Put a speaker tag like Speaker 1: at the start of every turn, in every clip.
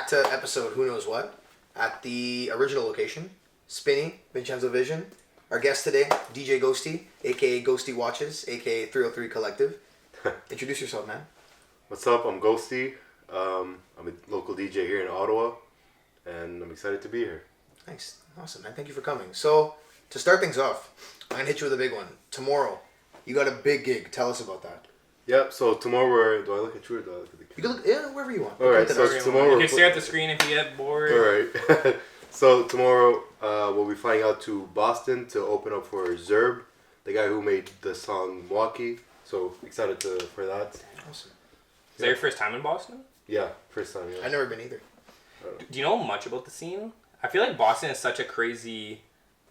Speaker 1: back to episode who knows what at the original location, Spinny, Vincenzo Vision. Our guest today, DJ Ghostie, aka Ghostie Watches, aka 303 Collective. Introduce yourself, man.
Speaker 2: What's up? I'm Ghostie. I'm a local DJ here in Ottawa, and I'm excited to be here.
Speaker 1: Nice. Awesome, man. Thank you for coming. So, to start things off, I'm going to hit you with a big one. Tomorrow, you got a big gig. Tell us about that.
Speaker 2: Yep, so tomorrow do I look at you or do I look at the camera?
Speaker 1: You can look, yeah, wherever you want.
Speaker 2: Alright, so tomorrow...
Speaker 3: You can stare at the screen if you get bored.
Speaker 2: Alright. So tomorrow, we'll be flying out to Boston to open up for Zerb, the guy who made the song Milwaukee. So, excited for that.
Speaker 1: Awesome.
Speaker 3: Is that your first time in Boston?
Speaker 2: Yeah, first time, yeah.
Speaker 1: I've never been either.
Speaker 3: Do you know much about the scene? I feel like Boston is such a crazy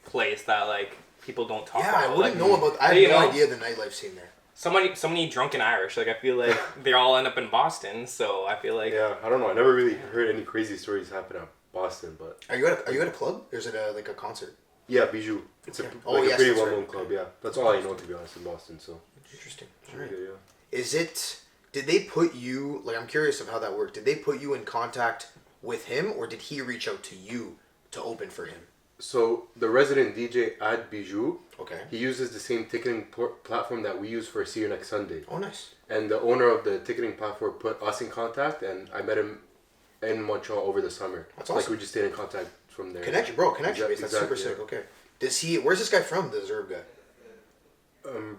Speaker 3: place that, like, people don't talk about.
Speaker 1: Yeah, I wouldn't
Speaker 3: like,
Speaker 1: know about... I have no idea the nightlife scene there.
Speaker 3: So many drunken Irish. Like, I feel like they all end up in Boston, so I feel like...
Speaker 2: Yeah, I don't know. I never really heard any crazy stories happen at Boston, but...
Speaker 1: Are you at a club? Or is it like a concert?
Speaker 2: Yeah, Bijou. It's a
Speaker 1: yes,
Speaker 2: pretty well-known club, yeah. That's all I know, to be honest, in Boston, so...
Speaker 1: Interesting.
Speaker 2: Right. Yeah.
Speaker 1: Is it... Did they put you... Like, I'm curious of how that worked. Did they put you in contact with him, or did he reach out to you to open for him?
Speaker 2: So, the resident DJ at Bijou,
Speaker 1: okay,
Speaker 2: he uses the same ticketing platform that we use for See You Next Sunday.
Speaker 1: Oh, nice. And
Speaker 2: the owner of the ticketing platform put us in contact, and I met him in Montreal over the summer.
Speaker 1: That's awesome.
Speaker 2: Like, we just stayed in contact from there.
Speaker 1: Connection base. That's super sick. Okay. Where's this guy from, the Zerb guy?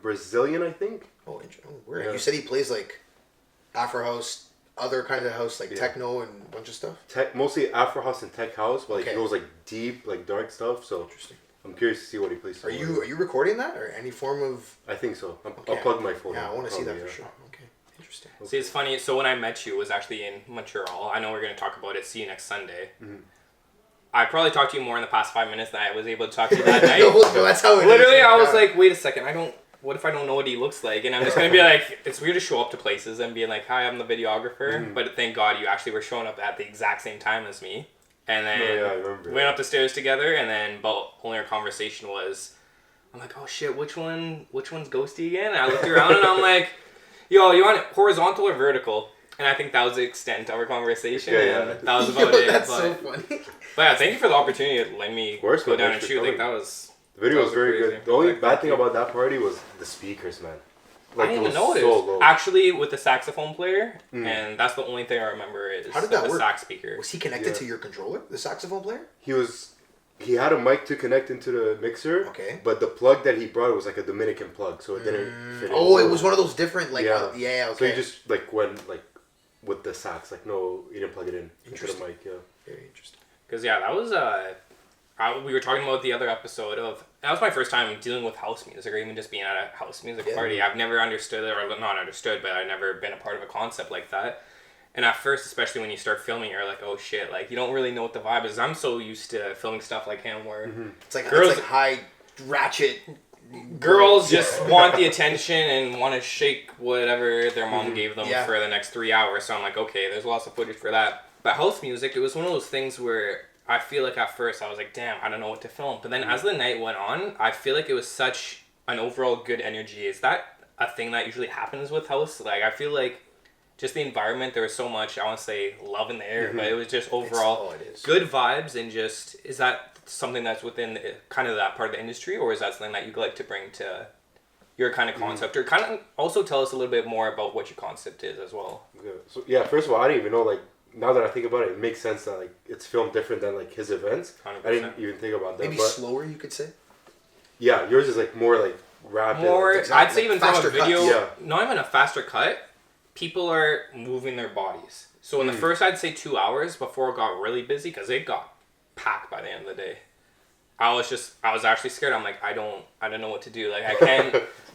Speaker 2: Brazilian, I think.
Speaker 1: Oh, weird. Yeah. You said he plays, like, Afro House, other kind of house, like techno and a bunch of stuff?
Speaker 2: Mostly Afro House and Tech House, but like he goes like deep, like dark stuff, so
Speaker 1: interesting.
Speaker 2: I'm curious to see what he plays.
Speaker 1: Are you recording that, or any form of...
Speaker 2: I think so. I'll plug my phone.
Speaker 1: Yeah, I want to see that for sure. Okay, interesting.
Speaker 3: See, it's funny, so when I met you, it was actually in Montreal. I know we're going to talk about it, See You Next Sunday.
Speaker 2: Mm-hmm.
Speaker 3: I probably talked to you more in the past 5 minutes than I was able to talk to you that night.
Speaker 1: No, that's how it
Speaker 3: Literally,
Speaker 1: is.
Speaker 3: I was like, wait a second, what if I don't know what he looks like? And I'm just going to be like, it's weird to show up to places and being like, hi, I'm the videographer. Mm-hmm. But thank God you actually were showing up at the exact same time as me. And then we went up the stairs together, and then only our conversation was, I'm like, oh shit, which one's Ghostie again? And I looked around and I'm like, yo, you want it horizontal or vertical? And I think that was the extent of our conversation.
Speaker 2: Yeah.
Speaker 3: That was about it.
Speaker 1: That's so funny.
Speaker 3: But yeah, thank you for the opportunity to let me go down and shoot. Like, that was...
Speaker 2: The video was very good. The only bad thing about that party was the speakers, man.
Speaker 3: Like, I didn't even notice. So low. Actually, with the saxophone player, and that's the only thing I remember is
Speaker 1: how did that work?
Speaker 3: Sax speaker.
Speaker 1: Was he connected to your controller, the saxophone player?
Speaker 2: He had a mic to connect into the mixer.
Speaker 1: Okay.
Speaker 2: But the plug that he brought was like a Dominican plug, so it didn't fit.
Speaker 1: Oh, it was one of those different okay.
Speaker 2: So he just went with the sax, no, he didn't plug it in into the mic. Yeah.
Speaker 1: Very interesting.
Speaker 3: Because that was we were talking about the other episode of... That was my first time dealing with house music, or even just being at a house music party. I've never understood it, or not understood, but I've never been a part of a concept like that. And at first, especially when you start filming, you're like, oh shit, you don't really know what the vibe is. I'm so used to filming stuff like him where...
Speaker 1: Mm-hmm. It's like high ratchet...
Speaker 3: Girls just want the attention and want to shake whatever their mom gave them for the next 3 hours. So I'm like, okay, there's lots of footage for that. But house music, it was one of those things where... I feel like at first I was like, damn, I don't know what to film. But then as the night went on, I feel like it was such an overall good energy. Is that a thing that usually happens with house? I feel like just the environment, there was so much, I want to say, love in the air. But it was just overall good vibes. And just, is that something that's within kind of that part of the industry? Or is that something that you'd like to bring to your kind of concept? Or kind of also tell us a little bit more about what your concept is as well.
Speaker 2: Yeah. So, first of all, I didn't even know, now that I think about it, it makes sense that it's filmed different than his events.
Speaker 3: 100%.
Speaker 2: I didn't even think about that.
Speaker 1: Maybe slower, you could say.
Speaker 2: Yeah, yours is more rapid.
Speaker 3: More, I'd say even from a video,
Speaker 1: cuts.
Speaker 3: not even a faster cut. People are moving their bodies. So in the first, I'd say 2 hours before it got really busy, because it got packed by the end of the day. I was actually scared. I'm like, I don't know what to do.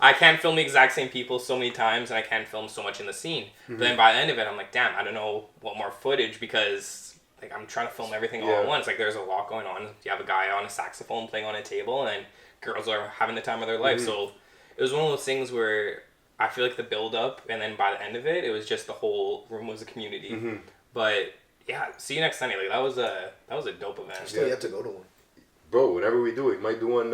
Speaker 3: I can't film the exact same people so many times, and I can't film so much in the scene. But then by the end of it, I'm like, damn, I don't know what more footage, because I'm trying to film everything all at once. There's a lot going on. You have a guy on a saxophone playing on a table, and girls are having the time of their life. So it was one of those things where I feel like the build up, and then by the end of it, it was just the whole room was a community. But yeah, See You Next Sunday. That was a dope event.
Speaker 1: Still yet to go to one.
Speaker 2: Bro, whenever we do it, might do one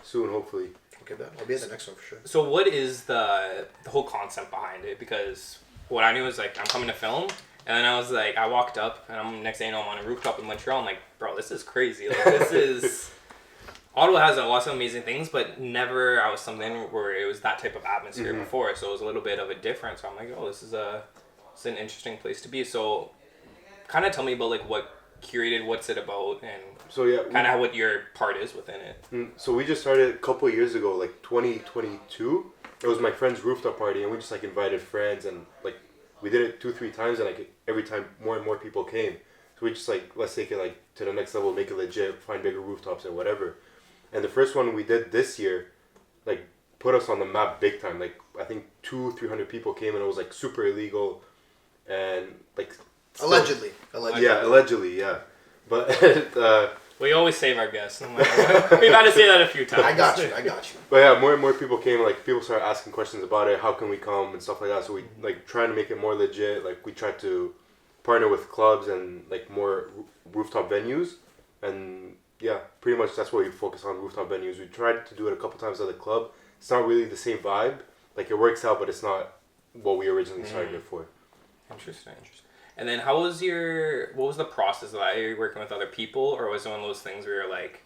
Speaker 2: soon, hopefully.
Speaker 1: Okay, I'll be at the next one for sure.
Speaker 3: So what is the whole concept behind it? Because what I knew is I'm coming to film, And then I was like, I walked up, and next thing you know, I'm on a rooftop in Montreal. I'm like, bro, this is crazy. Like, this is... Ottawa has lots of amazing things, but never I was something where it was that type of atmosphere before. So it was a little bit of a difference. So I'm like, oh, this is an interesting place to be. So kind of tell me about like what curated, what's it about, and
Speaker 2: so yeah,
Speaker 3: kind of what your part is within it.
Speaker 2: So we just started a couple of years ago, like 2022. It was my friend's rooftop party, and we just like invited friends, and like we did it 2-3 times, and like every time more and more people came. So we just like, let's take it like to the next level, make it legit, find bigger rooftops and whatever. And the first one we did this year, like put us on the map big time. Like I think 200-300 people came, and it was like super illegal, and like still,
Speaker 1: Allegedly.
Speaker 2: Yeah, allegedly, yeah. But
Speaker 3: We always save our guests. No matter. We've had to say that a few times.
Speaker 1: I got you.
Speaker 2: But yeah, more and more people came. Like people started asking questions about it. How can we come and stuff like that. So we like trying to make it more legit. Like we tried to partner with clubs and like more rooftop venues, and yeah, pretty much that's what we focus on, rooftop venues. We tried to do it a couple times at the club. It's not really the same vibe. Like it works out, but it's not what we originally started it for.
Speaker 3: Interesting. And then what was the process of that? Are you working with other people, or was it one of those things where you're like,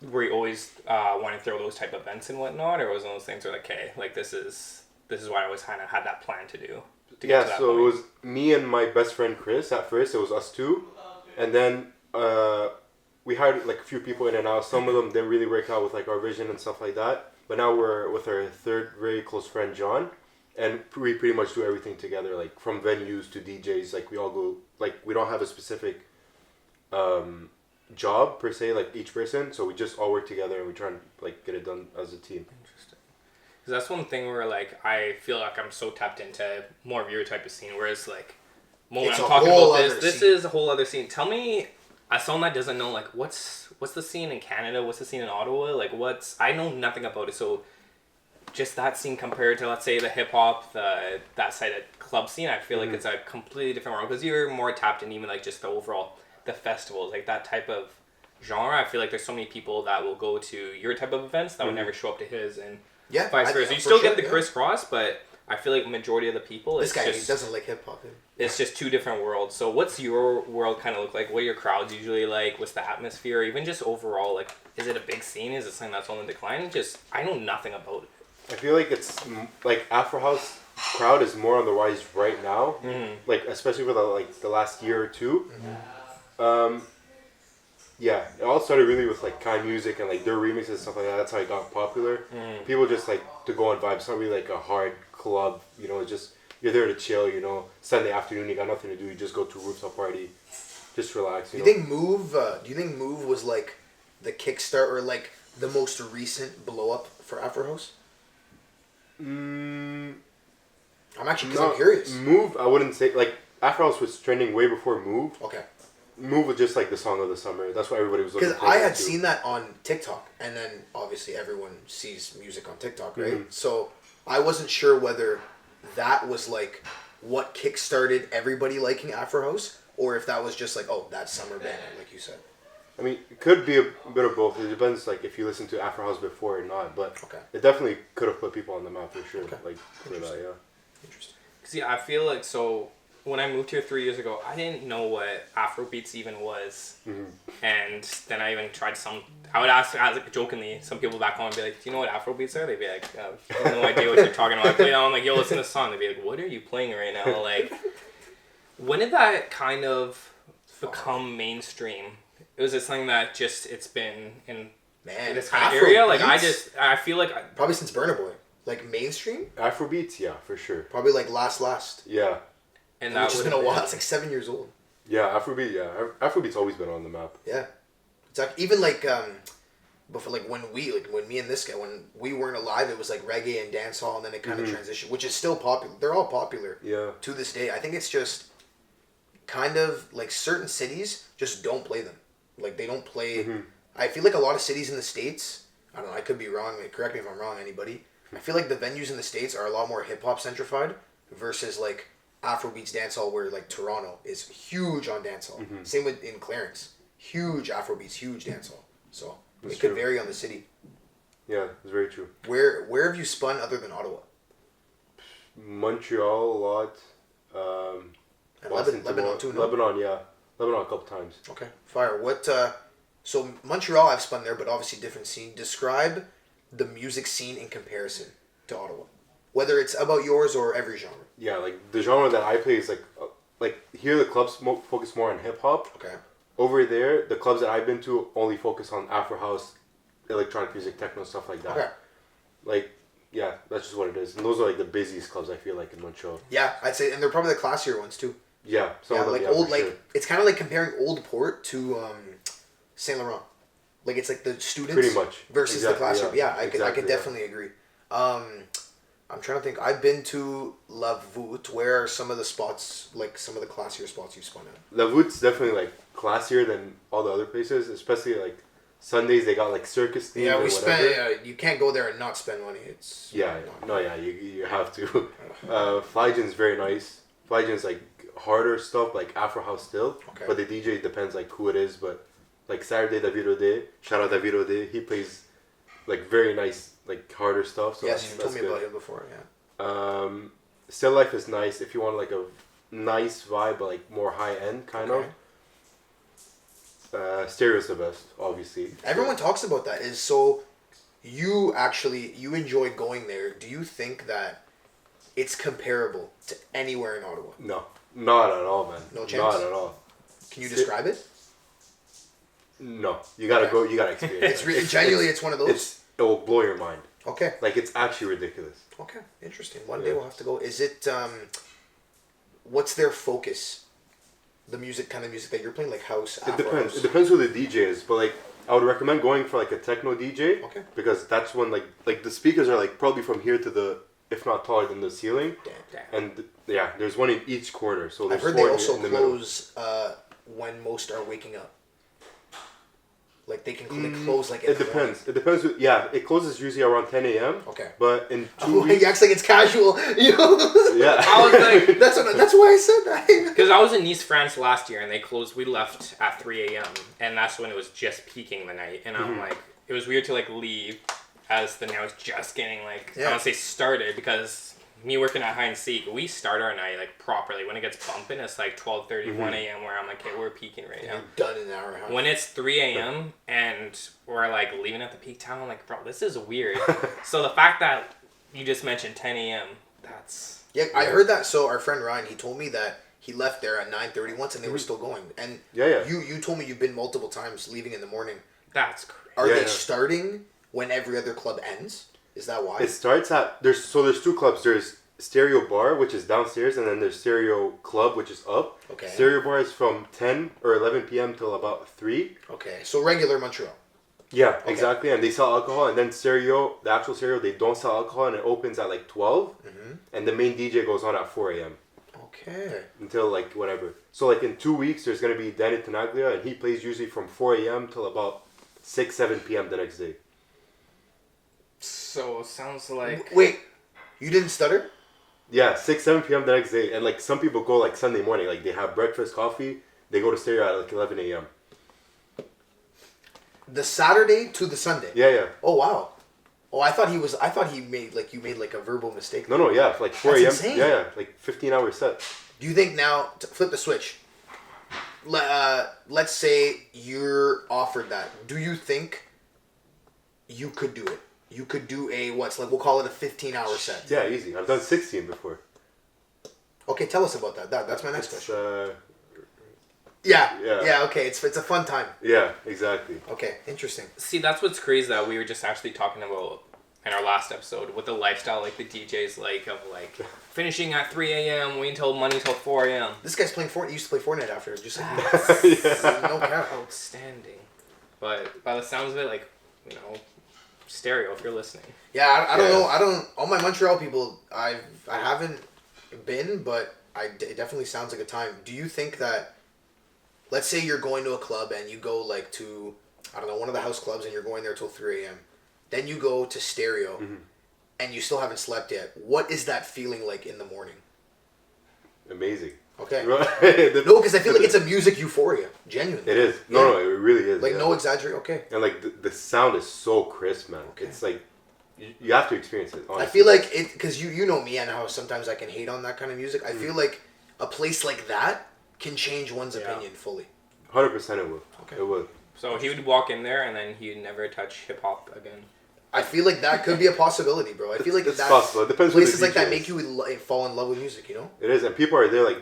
Speaker 3: were you always want to throw those type of events and whatnot, or was it one of those things where like, okay, like this is what I always kind of had that plan to do?
Speaker 2: Yeah, so it was me and my best friend Chris at first. It was us two, and then we hired like a few people in and out. Some of them didn't really work out with like our vision and stuff like that. But now we're with our third very close friend John. And we pretty much do everything together, like from venues to DJs. Like we all go, like we don't have a specific job per se, like each person. So we just all work together and we try and like get it done as a team.
Speaker 3: Interesting. Because that's one thing where like I feel like I'm so tapped into more of your type of scene, whereas like when I'm talking about this is a whole other scene. Tell me, as someone that doesn't know, like what's the scene in Canada, what's the scene in Ottawa, like I know nothing about it, so. Just that scene compared to, let's say, the hip-hop, that side of club scene, I feel like it's a completely different world, because you're more tapped in even, like, just the overall, the festivals, like, that type of genre. I feel like there's so many people that will go to your type of events that would never show up to his, and vice versa. You still get the crisscross, but I feel like majority of the people,
Speaker 1: this guy doesn't like hip-hop.
Speaker 3: It's just two different worlds. So what's your world kind of look like? What are your crowds usually like? What's the atmosphere? Even just overall, like, is it a big scene? Is it something that's on the decline? I know nothing about it.
Speaker 2: I feel like it's like Afro House crowd is more on the rise right now, like especially for the last year or two. Yeah, it all started really with like Kai Music and like their remixes and stuff like that. That's how it got popular. People just like to go on vibes. It's not really like a hard club, you know. It's just you're there to chill, you know. Sunday afternoon, you got nothing to do. You just go to a rooftop party, just relax.
Speaker 1: Do you think Move was like the kickstart or like the most recent blow up for Afro House? I'm actually I'm curious.
Speaker 2: Move, I wouldn't say like Afro House was trending way before Move.
Speaker 1: Okay.
Speaker 2: Move was just like the song of the summer. That's why everybody was looking.
Speaker 1: Because I had seen that on TikTok, and then obviously everyone sees music on TikTok, right? So I wasn't sure whether that was like what kickstarted everybody liking Afro House, or if that was just like, oh, that summer band, like you said.
Speaker 2: I mean, it could be a bit of both. It depends, like, if you listen to Afro House before or not. But it definitely could have put people on the map for sure. Okay. Like, for that, yeah.
Speaker 3: Interesting. Because, yeah, I feel like, so, when I moved here 3 years ago, I didn't know what Afrobeats even was. And then I even tried I would ask, like, jokingly, some people back home would be like, do you know what Afrobeats are? They'd be like, I have no idea what you're talking about. I play it on, I'm like, yo, listen to the song. They'd be like, what are you playing right now? Like, when did that kind of become mainstream? Was it something that just it's been in this kind of area? Like I feel like
Speaker 1: probably since Burna Boy, like mainstream.
Speaker 2: Afrobeats, yeah, for sure.
Speaker 1: Probably like last.
Speaker 2: Yeah.
Speaker 3: And that
Speaker 1: which has been a while. It's like 7 years old.
Speaker 2: Yeah, Afrobeat. Yeah, Afrobeat's always been on the map.
Speaker 1: Yeah, it's like even like before like when me and this guy when we weren't alive, it was like reggae and dancehall, and then it kind of transitioned, which is still popular. They're all popular. Yeah. To this day, I think it's just kind of like certain cities just don't play them. Like, they don't play... I feel like a lot of cities in the States... I don't know, I could be wrong. Correct me if I'm wrong, anybody. I feel like the venues in the States are a lot more hip-hop centrified versus, like, Afrobeats dancehall, where, like, Toronto is huge on dancehall. Same with in Clarence. Huge Afrobeats, huge dancehall. So, it could vary on the city.
Speaker 2: Yeah, it's very true.
Speaker 1: Where have you spun other than Ottawa?
Speaker 2: Montreal a lot.
Speaker 1: And
Speaker 2: Boston,
Speaker 1: Lebanon too, no?
Speaker 2: Lebanon, yeah. Lebanon a couple times.
Speaker 1: Okay, fire. What? So Montreal, I've spun there, but obviously different scene. Describe the music scene in comparison to Ottawa, whether it's about yours or every genre.
Speaker 2: Yeah, like the genre that I play is like here the clubs focus more on hip hop.
Speaker 1: Okay.
Speaker 2: Over there, the clubs that I've been to only focus on Afro house, electronic music, techno, stuff like that.
Speaker 1: Okay.
Speaker 2: Like, yeah, that's just what it is. And those are like the busiest clubs I feel like in Montreal.
Speaker 1: Yeah, I'd say, and they're probably the classier ones too.
Speaker 2: Yeah, some of them,
Speaker 1: like
Speaker 2: yeah,
Speaker 1: old,
Speaker 2: for
Speaker 1: like
Speaker 2: sure.
Speaker 1: it's kind of like comparing Old Port to Saint Laurent. Like it's like the students
Speaker 2: Pretty much
Speaker 1: versus
Speaker 2: exactly,
Speaker 1: the classroom. Yeah, I
Speaker 2: exactly,
Speaker 1: could definitely agree. I'm trying to think. I've been to La Voûte. Where are some of the spots, like some of the classier spots you've spun at?
Speaker 2: La Voute's definitely like classier than all the other places, especially like Sundays they got like circus themes
Speaker 1: Yeah,
Speaker 2: or
Speaker 1: we
Speaker 2: whatever.
Speaker 1: spend. You can't go there and not spend money. It's
Speaker 2: You have to. Flygen's very nice. Flygen's like harder stuff, like Afro house still.
Speaker 1: Okay.
Speaker 2: But the DJ depends like who it is. But like Saturday David Ode, shout out David Ode, he plays like very nice, like harder stuff. So
Speaker 1: yes, you told
Speaker 2: that's
Speaker 1: me
Speaker 2: good.
Speaker 1: about him before. Yeah.
Speaker 2: Still Life is nice if you want like a nice vibe, but like more high end kind
Speaker 1: Okay.
Speaker 2: of. Stereo's the best, obviously.
Speaker 1: Everyone talks about that. Is so. You enjoy going there. Do you think that it's comparable to anywhere in Ottawa?
Speaker 2: No, not at all, man.
Speaker 1: No chance?
Speaker 2: Not at all.
Speaker 1: Can you describe it?
Speaker 2: No, you gotta go. You gotta experience.
Speaker 1: Genuinely, it's one of those.
Speaker 2: It will blow your mind.
Speaker 1: Okay.
Speaker 2: Like it's actually ridiculous.
Speaker 1: Okay. Interesting. One day we'll have to go. Is it? What's their focus? The kind of music that you're playing, like house.
Speaker 2: It
Speaker 1: Afro
Speaker 2: depends.
Speaker 1: house?
Speaker 2: It depends who the DJ is, but like I would recommend going for like a techno DJ.
Speaker 1: Okay.
Speaker 2: Because that's when like the speakers are like probably from here to the, if not taller than the ceiling.
Speaker 1: Damn.
Speaker 2: And yeah, there's one in each corner. So there's
Speaker 1: I've heard
Speaker 2: four
Speaker 1: they also
Speaker 2: in the middle.
Speaker 1: close when most are waking up. Like they can close like. in
Speaker 2: It
Speaker 1: the morning.
Speaker 2: depends. It depends. Yeah, it closes usually around 10 a.m.
Speaker 1: Okay.
Speaker 2: But in 2
Speaker 1: Oh,
Speaker 2: weeks.
Speaker 1: he acts like it's casual. You know?
Speaker 2: Yeah.
Speaker 3: I was like,
Speaker 1: That's why I said that.
Speaker 3: because I was in Nice, France last year, and they closed. We left at 3 a.m. and that's when it was just peaking the night. And I'm like, it was weird to like leave as the night was just getting like I don't say started, because me working at hide and seek, we start our night like properly. When it gets bumping, it's like 12:30, 1 a.m. where I'm like, okay, we're peaking right now.
Speaker 1: You're done in an hour and a half.
Speaker 3: When it's 3 a.m. and we're like leaving at the peak time, I'm like, bro, this is weird. So the fact that you just mentioned 10 a.m., that's...
Speaker 1: Yeah, I heard that. So our friend Ryan, he told me that he left there at 9:30 once, and they were still going. And
Speaker 2: Yeah.
Speaker 1: you told me you've been multiple times leaving in the morning.
Speaker 3: That's crazy.
Speaker 1: Are
Speaker 2: Yeah,
Speaker 1: they
Speaker 2: yeah.
Speaker 1: starting when every other club ends? Is that why?
Speaker 2: It starts at there's two clubs. There's Stereo Bar, which is downstairs, and then there's Stereo Club, which is up.
Speaker 1: Okay.
Speaker 2: Stereo Bar is from 10 or 11 p.m. till about 3.
Speaker 1: Okay, so regular Montreal.
Speaker 2: Yeah, exactly. And they sell alcohol, and then Stereo, the actual Stereo, they don't sell alcohol, and it opens at like 12, and the main DJ goes on at 4 a.m.
Speaker 1: Okay.
Speaker 2: until like whatever. So like in 2 weeks, there's gonna be Danny Tenaglia, and he plays usually from 4 a.m. till about 7 p.m. the next day.
Speaker 3: So, sounds like...
Speaker 1: Wait, you didn't stutter?
Speaker 2: Yeah, 7 p.m. the next day. And like some people go like Sunday morning, like they have breakfast, coffee, they go to Stereo at like 11 a.m.
Speaker 1: The Saturday to the Sunday.
Speaker 2: Yeah.
Speaker 1: Oh wow. Oh, I thought you made like a verbal mistake.
Speaker 2: No, yeah, like 4
Speaker 1: That's
Speaker 2: a.m.
Speaker 1: insane.
Speaker 2: Yeah, like 15-hour set.
Speaker 1: Do you think now, to flip the switch, let's say you're offered that. Do you think you could do it? You could do we'll call it a 15-hour set.
Speaker 2: Yeah, easy. I've done 16 before.
Speaker 1: Okay, tell us about that. That's my next question.
Speaker 2: Yeah.
Speaker 1: Yeah, okay. It's a fun time.
Speaker 2: Yeah, exactly.
Speaker 1: Okay, interesting.
Speaker 3: See, that's what's crazy that we were just actually talking about in our last episode with the lifestyle, like the DJs, like of like finishing at 3 a.m., waiting till money till 4 a.m.
Speaker 1: This guy's playing Fortnite. He used to play Fortnite after. Just like no cap.
Speaker 3: Outstanding. But by the sounds of it, like, you know, Stereo, if you're listening.
Speaker 1: Yeah, I don't know. All my Montreal people, I haven't been, but it definitely sounds like a time. Do you think that, let's say you're going to a club and you go like to, I don't know, one of the house clubs and you're going there till 3 a.m. Then you go to Stereo and you still haven't slept yet. What is that feeling like in the morning?
Speaker 2: Amazing.
Speaker 1: Okay.
Speaker 2: No,
Speaker 1: because I feel like it's a music euphoria. Genuinely.
Speaker 2: It is. No, it really is.
Speaker 1: Like, no exaggerate. Okay.
Speaker 2: And like the sound is so crisp, man. Okay. It's like you have to experience it. Honestly.
Speaker 1: I feel like it because you know me and how sometimes I can hate on that kind of music. I feel like a place like that can change one's
Speaker 3: Yeah.
Speaker 1: opinion fully.
Speaker 2: 100% it will.
Speaker 1: Okay.
Speaker 2: It will.
Speaker 3: So he would walk in there and then he'd never touch hip hop again.
Speaker 1: I feel like that could be a possibility, bro. I feel like
Speaker 2: It's
Speaker 1: that
Speaker 2: possible. It depends who the
Speaker 1: places like that
Speaker 2: DJ
Speaker 1: make
Speaker 2: is.
Speaker 1: you fall in love with music, you know?
Speaker 2: It is, and people are there like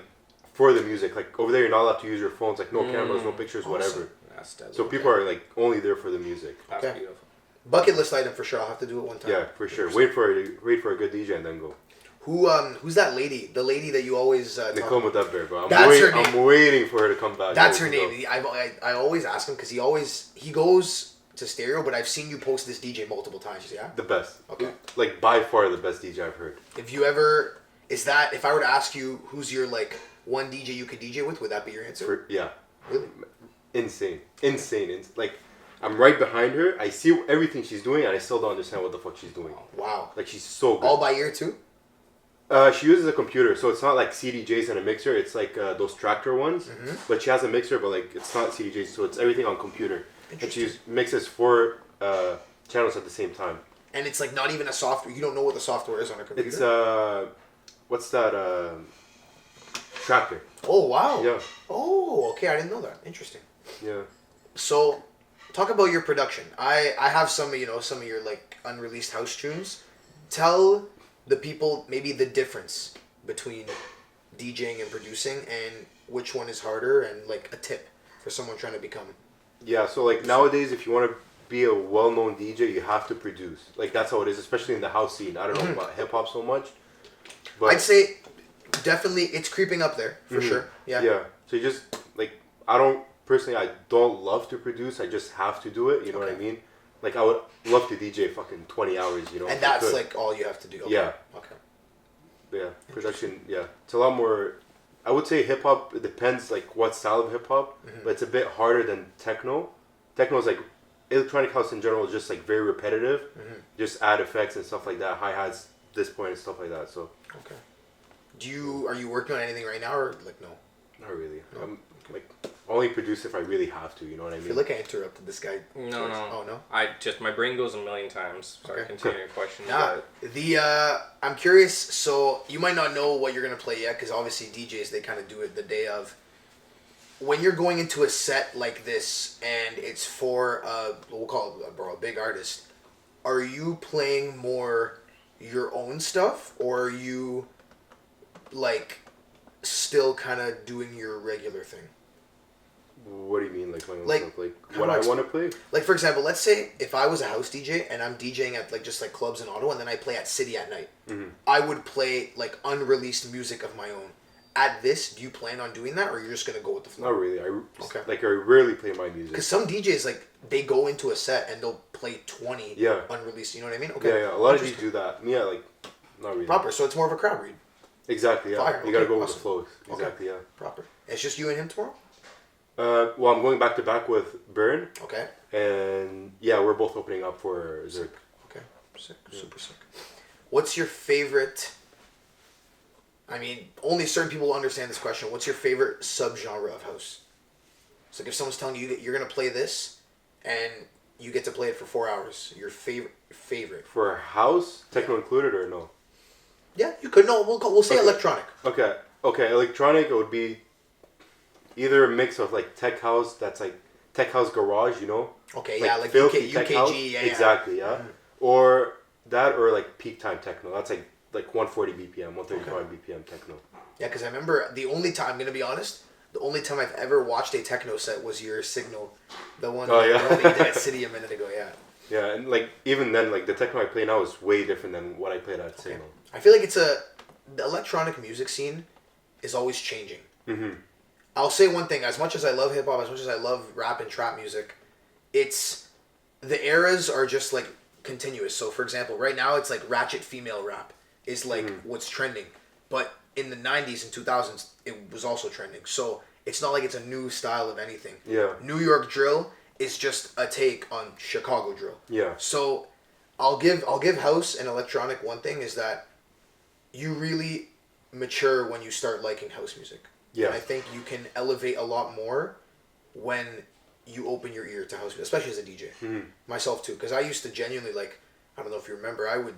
Speaker 2: for the music. Like over there, you're not allowed to use your phones. Like no cameras, no pictures,
Speaker 1: Awesome.
Speaker 2: whatever.
Speaker 3: That's deadly.
Speaker 2: So people are like only there for the music.
Speaker 3: That's
Speaker 1: Okay.
Speaker 3: beautiful.
Speaker 1: Bucket list item for sure. I'll have to do it one time.
Speaker 2: Yeah, for sure. Wait for a good DJ and then go.
Speaker 1: Who's that lady? The lady that you always talk
Speaker 2: Nicole
Speaker 1: about?
Speaker 2: Madubber, bro.
Speaker 1: That's her name.
Speaker 2: I'm waiting for her to come back.
Speaker 1: That's
Speaker 2: There
Speaker 1: her
Speaker 2: we
Speaker 1: name.
Speaker 2: go.
Speaker 1: I always ask him because he goes to stereo, but I've seen you post this DJ multiple times. Yeah.
Speaker 2: The best.
Speaker 1: Okay.
Speaker 2: Like by far the best DJ I've heard.
Speaker 1: If you ever if I were to ask you who's your like one DJ you could DJ with, would that be your answer?
Speaker 2: Yeah.
Speaker 1: Really?
Speaker 2: Insane. Like I'm right behind her. I see everything she's doing, and I still don't understand what the fuck she's doing.
Speaker 1: Wow.
Speaker 2: Like she's so good.
Speaker 1: All by ear too?
Speaker 2: She uses a computer, so it's not like CDJs and a mixer. It's like those tractor ones.
Speaker 1: Mm-hmm.
Speaker 2: But she has a mixer, but like it's not CDJs, so it's everything on computer. And
Speaker 1: Interesting.
Speaker 2: she mixes 4 channels at the same time.
Speaker 1: And it's like not even a software. You don't know what the software is on a computer.
Speaker 2: It's what's that? Tractor.
Speaker 1: Oh wow.
Speaker 2: Yeah.
Speaker 1: Oh, okay. I didn't know that. Interesting.
Speaker 2: Yeah.
Speaker 1: So, talk about your production. I have some of your like unreleased house tunes. Tell the people maybe the difference between DJing and producing, and which one is harder, and like a tip for someone trying to become.
Speaker 2: Yeah. So like nowadays, if you want to be a well-known DJ, you have to produce. Like that's how it is, especially in the house scene. I don't know about hip hop so much, but
Speaker 1: I'd say definitely it's creeping up there for sure. Yeah.
Speaker 2: Yeah. So you just like I don't love to produce. I just have to do it. You know what I
Speaker 1: Okay.
Speaker 2: mean? Like I would love to DJ fucking 20 hours. You know.
Speaker 1: And
Speaker 2: if I
Speaker 1: that's
Speaker 2: could.
Speaker 1: like all you have to do. Okay.
Speaker 2: Yeah.
Speaker 1: Okay.
Speaker 2: Yeah. Production. Yeah. It's a lot more. I would say hip hop. It depends like what style of hip hop, but it's a bit harder than techno. Techno is like electronic house in general is just like very repetitive. Just add effects and stuff like that. Hi hats, this point and stuff like that. So.
Speaker 1: Okay. Are you working on anything right now, or like no?
Speaker 2: Not really.
Speaker 1: No.
Speaker 2: I'm like only produce if I really have to. You know what I
Speaker 1: I
Speaker 2: mean?
Speaker 1: feel like I interrupted this guy.
Speaker 3: No, no.
Speaker 1: Oh no.
Speaker 3: My brain goes a million times. Sorry,
Speaker 1: Okay.
Speaker 3: continue your question.
Speaker 1: Nah, I'm curious. So you might not know what you're gonna play yet, because obviously DJs they kind of do it the day of. When you're going into a set like this and it's for we'll call it a big artist, are you playing more your own stuff, or are you like still kind of doing your regular thing?
Speaker 2: What do you mean, like my own
Speaker 1: Like,
Speaker 2: stuff? Like
Speaker 1: how
Speaker 2: what
Speaker 1: do I
Speaker 2: I want to play?
Speaker 1: Like for example, let's say if I was a house DJ and I'm DJing at like just like clubs in Ottawa, and then I play at City at night, I would play like unreleased music of my own. At this, do you plan on doing that, or you're just gonna go with the flow?
Speaker 2: Not really.
Speaker 1: Okay.
Speaker 2: Like I rarely play my music.
Speaker 1: Because some DJs like they go into a set and they'll play 20
Speaker 2: Yeah.
Speaker 1: unreleased. You know what I mean?
Speaker 2: Yeah. A lot of these do that. Yeah, like not really.
Speaker 1: Proper. So it's more of a crowd read.
Speaker 2: Exactly. Yeah.
Speaker 1: Fire,
Speaker 2: You gotta
Speaker 1: okay,
Speaker 2: go with
Speaker 1: awesome.
Speaker 2: the flow. Exactly. Yeah.
Speaker 1: Proper. It's just you and him tomorrow.
Speaker 2: Well, I'm going back to back with Burn,
Speaker 1: Okay.
Speaker 2: and yeah, we're both opening up for Zerk.
Speaker 1: Okay. Sick. Super sick. What's your favorite? I mean, only certain people will understand this question. What's your favorite subgenre of house? It's like if someone's telling you that you're gonna play this, and you get to play it for 4 hours. Your favorite.
Speaker 2: For house, techno included or no?
Speaker 1: Yeah, you could. No, we'll say
Speaker 2: Okay.
Speaker 1: electronic.
Speaker 2: Okay. Electronic, it would be either a mix of like tech house, that's like tech house garage, you know?
Speaker 1: Okay, yeah, like
Speaker 2: filthy tech house.
Speaker 1: UKG, yeah.
Speaker 2: Exactly, yeah. Or that, or like peak time techno. That's like 140 BPM, 135 BPM techno.
Speaker 1: Yeah, because I remember the only time, I'm going to be honest, the only time I've ever watched a techno set was your Signal. The one,
Speaker 2: Oh, yeah.
Speaker 1: the one that you did at City a minute ago, yeah.
Speaker 2: Yeah, and like even then, like the techno I play now is way different than what I played at Signal.
Speaker 1: I feel like the electronic music scene is always changing.
Speaker 2: Mm-hmm.
Speaker 1: I'll say one thing, as much as I love hip-hop, as much as I love rap and trap music, the eras are just like continuous. So for example, right now it's like ratchet female rap is like what's trending. But in the 90s and 2000s, it was also trending. So it's not like it's a new style of anything.
Speaker 2: Yeah.
Speaker 1: New York drill is just a take on Chicago drill.
Speaker 2: Yeah.
Speaker 1: So I'll give house and electronic one thing is that you really mature when you start liking house music.
Speaker 2: Yeah.
Speaker 1: And I think you can elevate a lot more when you open your ear to house music, especially as a DJ.
Speaker 2: Mm-hmm.
Speaker 1: Myself too, because I used to genuinely like, I don't know if you remember, I would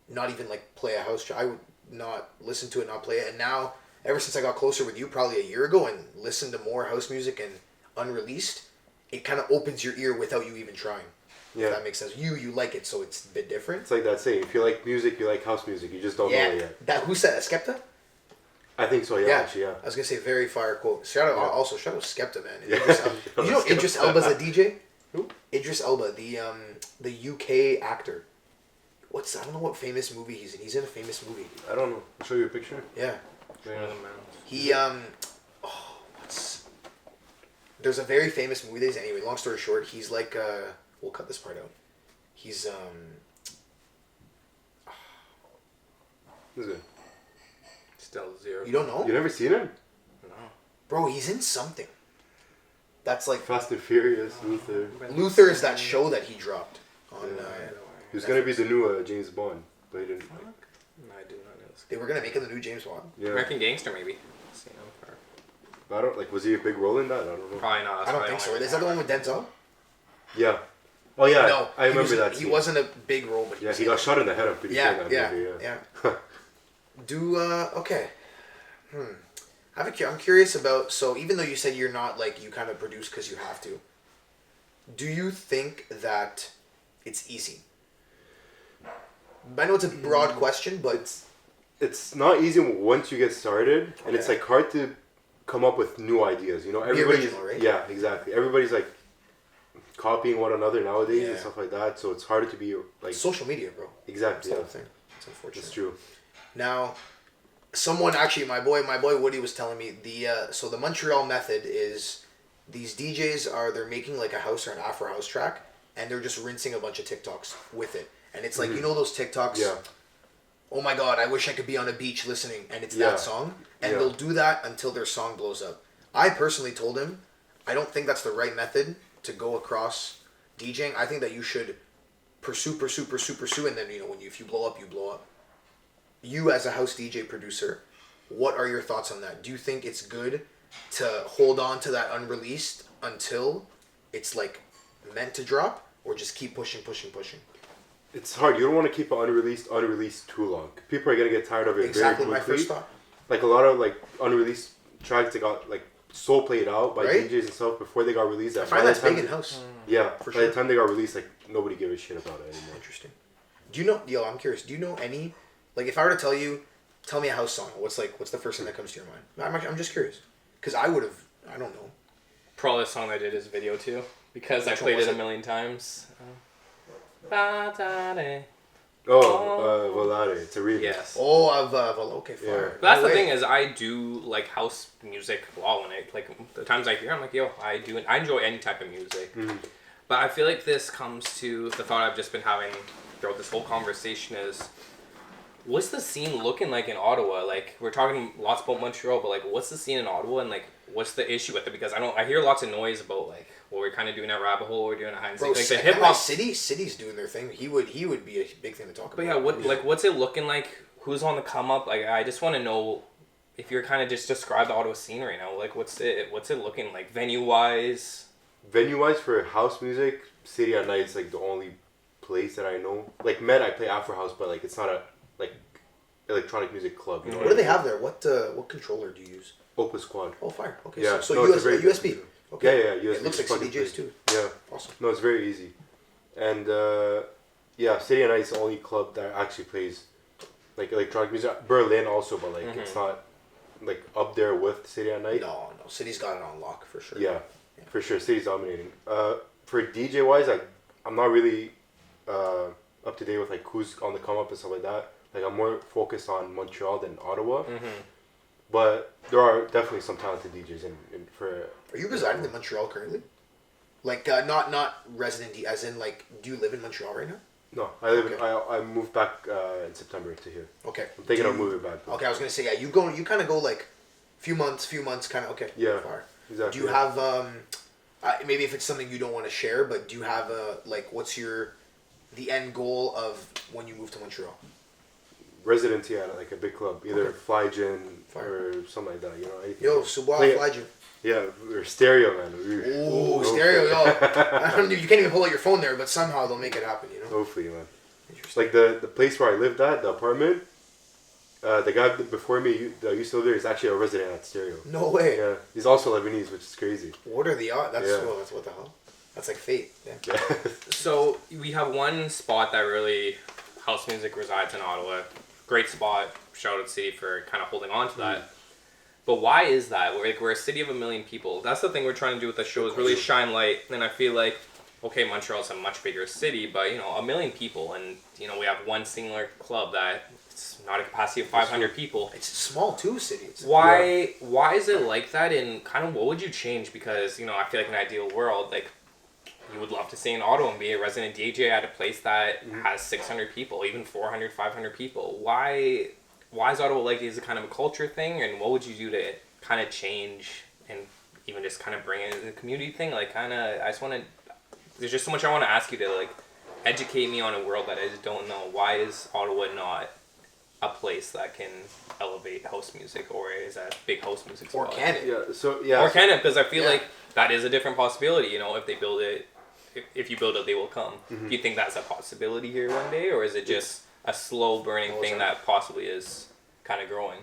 Speaker 1: not even like play a house track. I would not listen to it, not play it. And now ever since I got closer with you probably a year ago and listened to more house music and unreleased, it kind of opens your ear without you even trying.
Speaker 2: Yeah.
Speaker 1: If that makes sense. You like it, so it's a bit different.
Speaker 2: It's like that saying, if you like music, you like house music. You just don't know it yet.
Speaker 1: That, who said that? Skepta?
Speaker 2: I think so, actually, yeah.
Speaker 1: I was going to say very fire quote. Shout out Skepta, man.
Speaker 2: Yeah.
Speaker 1: Idris Elba. You know Idris Elba's a DJ?
Speaker 2: Who?
Speaker 1: Idris Elba, the UK actor. I don't know what famous movie he's in. He's in a famous movie.
Speaker 2: I don't know. I'll show you a picture.
Speaker 1: Yeah.
Speaker 3: Yeah.
Speaker 1: He there's a very famous movie that anyway, long story short, he's like we'll cut this part out. He's
Speaker 2: Who's it?
Speaker 3: Still 0.
Speaker 1: You don't know?
Speaker 2: You never seen it?
Speaker 3: No.
Speaker 1: Bro, he's in something. That's like
Speaker 2: Fast and Furious, Luther.
Speaker 1: Luther is that show that he dropped on
Speaker 2: He was gonna be the new James Bond, but he didn't.
Speaker 3: I do not know this.
Speaker 1: they were gonna make him the new James Bond.
Speaker 2: Yeah.
Speaker 3: American Gangster, maybe. See,
Speaker 2: I don't like. Was he a big role in that? I don't know.
Speaker 3: probably not.
Speaker 1: I don't think so. Is that the one with Denzel?
Speaker 2: Yeah. Oh yeah.
Speaker 1: No,
Speaker 2: I remember that.
Speaker 1: He
Speaker 2: scene.
Speaker 1: wasn't a big role, but
Speaker 2: Yeah, he got shot in the head. I'm pretty sure in that movie. Yeah.
Speaker 1: Okay. I'm curious about, so even though you said you're not like, you kind of produce because you have to, do you think that it's easy? I know it's a broad question, but
Speaker 2: It's not easy once you get started, and it's like hard to come up with new ideas. You know, everybody's
Speaker 1: original, right?
Speaker 2: Yeah, exactly. Everybody's like copying one another nowadays and
Speaker 1: Yeah.
Speaker 2: stuff like that. So it's harder to be like
Speaker 1: social media, bro.
Speaker 2: exactly.
Speaker 1: That's the
Speaker 2: Yeah,
Speaker 1: whole thing. It's unfortunate.
Speaker 2: it's true.
Speaker 1: Now, someone actually, my boy Woody was telling me so the Montreal method is these DJs they're making like a house or an Afro house track, and they're just rinsing a bunch of TikToks with it, and it's like you know those TikToks.
Speaker 2: Yeah.
Speaker 1: Oh my God, I wish I could be on a beach listening, and it's
Speaker 2: Yeah.
Speaker 1: that song, and
Speaker 2: Yeah.
Speaker 1: they'll do that until their song blows up. I personally told him, I don't think that's the right method to go across DJing. I think that you should pursue, and then if you blow up, you blow up. You as a house DJ producer, what are your thoughts on that? Do you think it's good to hold on to that unreleased until it's like meant to drop, or just keep pushing?
Speaker 2: It's hard. You don't want to keep it unreleased too long. People are gonna get tired of it
Speaker 1: Exactly
Speaker 2: very
Speaker 1: my
Speaker 2: quickly.
Speaker 1: first thought.
Speaker 2: Like a lot of like unreleased tracks that got like so played out by
Speaker 1: Right?
Speaker 2: DJs and stuff before they got released.
Speaker 1: I find that's big in house.
Speaker 2: Yeah,
Speaker 1: For
Speaker 2: by
Speaker 1: sure.
Speaker 2: the time they got released, like nobody gave a shit about it anymore.
Speaker 1: Interesting. Do you know? I'm curious. Do you know any? Like, if I were to tell me a house song. What's the first thing that comes to your mind? I'm just curious, because I would have. I don't know.
Speaker 3: Probably the song I did is video too, because I
Speaker 1: Which one
Speaker 3: played
Speaker 1: was
Speaker 3: it a
Speaker 1: it?
Speaker 3: million times.
Speaker 2: Oh, Volare. It's a remix.
Speaker 3: Yes.
Speaker 1: Oh, okay, fine.
Speaker 2: Yeah.
Speaker 3: But that's
Speaker 1: No
Speaker 3: the
Speaker 1: way.
Speaker 3: thing is, I do like house music well when the times I hear, I'm like, yo, I enjoy any type of music.
Speaker 2: Mm-hmm.
Speaker 3: But I feel like this comes to the thought I've just been having throughout this whole conversation is, what's the scene looking like in Ottawa? Like, we're talking lots about Montreal, but like, what's the scene in Ottawa, and like, what's the issue with it? Because I hear lots of noise about like what we're kind of doing at Rabbit Hole, we're doing at Heinz.
Speaker 1: Bro,
Speaker 3: Like the
Speaker 1: hip
Speaker 3: hip hop.
Speaker 1: city's doing their thing. He would be a big thing to talk
Speaker 3: But
Speaker 1: about.
Speaker 3: yeah, what's it looking like? Who's on the come up? Like, I just want to know if you're kind of just describe the Ottawa scene right now. Like, what's it looking like venue wise?
Speaker 2: Venue-wise for house music, City at Night is like the only place that I know. Like Med, I play Afro House, but like it's not a like electronic music club. You know
Speaker 1: What do they have there? What controller do you use?
Speaker 2: Opus Quad.
Speaker 1: Oh, fire. Okay,
Speaker 2: Yeah,
Speaker 1: so
Speaker 2: no, it's a very good
Speaker 1: USB.
Speaker 2: controller.
Speaker 1: Okay.
Speaker 2: Yeah, USB.
Speaker 1: It looks like
Speaker 2: plug and
Speaker 1: CDJs
Speaker 2: play.
Speaker 1: too.
Speaker 2: Yeah.
Speaker 1: Awesome.
Speaker 2: No, it's very easy. And yeah, City at Night is the only club that actually plays like electronic music. Berlin also, but like it's not like up there with City at Night.
Speaker 1: No, City's got it on lock for sure.
Speaker 2: Yeah, for sure. City's dominating. For DJ wise, I'm not really up to date with like who's on the come up and stuff like that. Like I'm more focused on Montreal than Ottawa. But there are definitely some talented DJs in for.
Speaker 1: Are you residing in Montreal currently? Like not resident, as in like, do you live in Montreal right now?
Speaker 2: No, I live.
Speaker 1: Okay.
Speaker 2: I moved back in September to here.
Speaker 1: Okay.
Speaker 2: I'm thinking
Speaker 1: Do
Speaker 2: of
Speaker 1: you-
Speaker 2: moving back. Though.
Speaker 1: Okay, I was gonna say you kind of go like few months kind of. Okay.
Speaker 2: Yeah.
Speaker 1: Far.
Speaker 2: Exactly.
Speaker 1: Do you have maybe if it's something you don't want to share, but do you have what's the end goal of when you move to Montreal?
Speaker 2: residency at like a big club, either
Speaker 1: Okay.
Speaker 2: Fly Gin
Speaker 1: Fire.
Speaker 2: or something like that? You know, anything.
Speaker 1: Yo, Subois
Speaker 2: Play it.
Speaker 1: Fly Gym.
Speaker 2: Yeah, or stereo, man.
Speaker 1: Ooh, stereo, yo. I don't know, you can't even pull out your phone there, but somehow they'll make it happen, you know?
Speaker 2: Hopefully, man.
Speaker 1: Interesting.
Speaker 2: Like the place where I lived at, the apartment, The guy before me that used to live there is actually a resident at Stereo.
Speaker 1: No way.
Speaker 2: Yeah, he's also Lebanese, which is crazy.
Speaker 1: What are the odds? That's,
Speaker 2: Yeah.
Speaker 1: well, that's what the hell? That's like fate. Yeah.
Speaker 2: Yeah.
Speaker 3: So we have one spot that really house music resides in Ottawa. Great spot. Shout out to City for kind of holding on to that. But why is that? We're a city of 1 million people. That's the thing we're trying to do with the show is really shine light. And I feel like, okay, Montreal's a much bigger city, but 1 million people, and we have one singular club that it's not a capacity of 500 people.
Speaker 1: It's small too, cities.
Speaker 3: Why is it like that? And kind of what would you change? Because I feel like in an ideal world, like you would love to stay in Ottawa and be a resident DJ at a place that has 600 people, even 400, 500 people. Why is Ottawa like? Is it kind of a culture thing? And what would you do to kind of change and even just kind of bring it into the community thing? Like I just want to, there's just so much I want to ask you to like educate me on a world that I just don't know. Why is Ottawa not a place that can elevate house music, or is that big house music spot?
Speaker 1: Or can it?
Speaker 3: Or can it? Because I feel like that is a different possibility. If they build it, if you build it, they will come. Do you think that's a possibility here one day, or is it just a slow burning thing that possibly is kind of growing?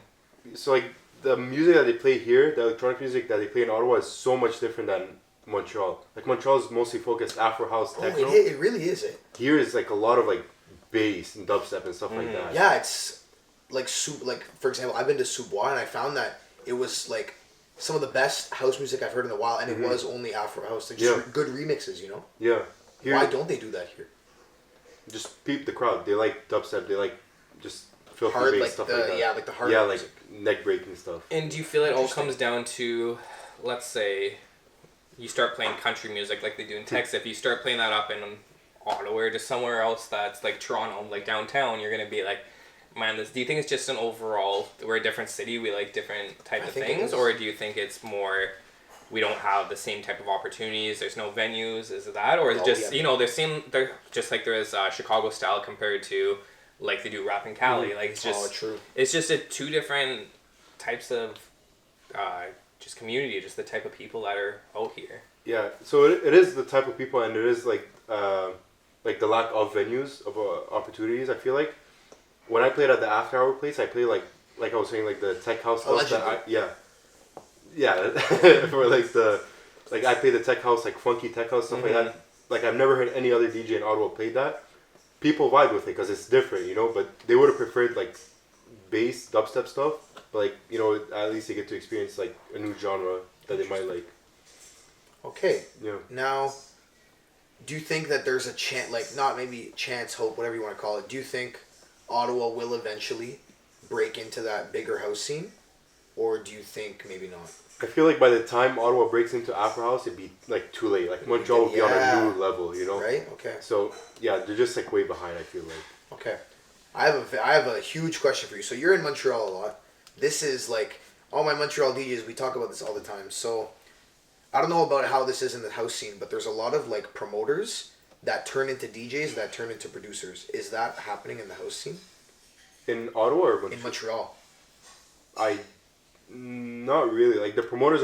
Speaker 2: So like the music that they play here, the electronic music that they play in Ottawa is so much different than Montreal. Like Montreal is mostly focused Afro house, techno.
Speaker 1: It really is it.
Speaker 2: Here is like a lot of like bass and dubstep and stuff like that.
Speaker 1: Yeah, it's like for example, I've been to Subois and I found that it was like some of the best house music I've heard in a while, and it was only Afro house. They're just good remixes,
Speaker 2: Yeah. Here,
Speaker 1: why don't they do that here?
Speaker 2: Just peep the crowd. They like dubstep. They like just filthy
Speaker 1: Hard,
Speaker 2: bass
Speaker 1: like
Speaker 2: stuff
Speaker 1: the
Speaker 2: like that.
Speaker 1: like the hard.
Speaker 2: Yeah,
Speaker 1: music.
Speaker 2: like neck breaking stuff.
Speaker 3: And do you feel it all comes down to, let's say, you start playing country music like they do in Texas. If you start playing that up in Ottawa or just somewhere else that's like Toronto, like downtown, you're gonna be like, man, do you think it's just an overall, we're a different city, we like different type of things, or do you think it's more, we don't have the same type of opportunities, there's no venues, is it that, or is it just, they're just like there is Chicago style compared to like they do rap in Cali, like it's just,
Speaker 1: true.
Speaker 3: It's just two different types of just community, just the type of people that are out here.
Speaker 2: Yeah, so it is the type of people, and it is like the lack of venues, of opportunities, I feel like. When I played at the after hour place, I played like I was saying, like the tech house stuff that for like I played the tech house, like funky tech house stuff like that. Like I've never heard any other DJ in Ottawa play that. People vibe with it because it's different, but they would have preferred like bass dubstep stuff. But like at least they get to experience like a new genre that they might like.
Speaker 1: Okay.
Speaker 2: Yeah.
Speaker 1: Now, do you think that there's a chance, like not maybe chance, hope, whatever you want to call it? Do you think Ottawa will eventually break into that bigger house scene, or do you think maybe not?
Speaker 2: I feel like by the time Ottawa breaks into Afro House, it'd be like too late. Like Montreal will be on a new level,
Speaker 1: Right. Okay.
Speaker 2: So yeah, they're just like way behind. I feel like.
Speaker 1: Okay, I have a huge question for you. So you're in Montreal a lot. This is like all my Montreal DJs. We talk about this all the time. So I don't know about how this is in the house scene, but there's a lot of like promoters that turn into DJs that turn into producers. Is that happening in the house scene?
Speaker 2: In Ottawa or Montreal?
Speaker 1: In Montreal.
Speaker 2: Not really. Like the promoters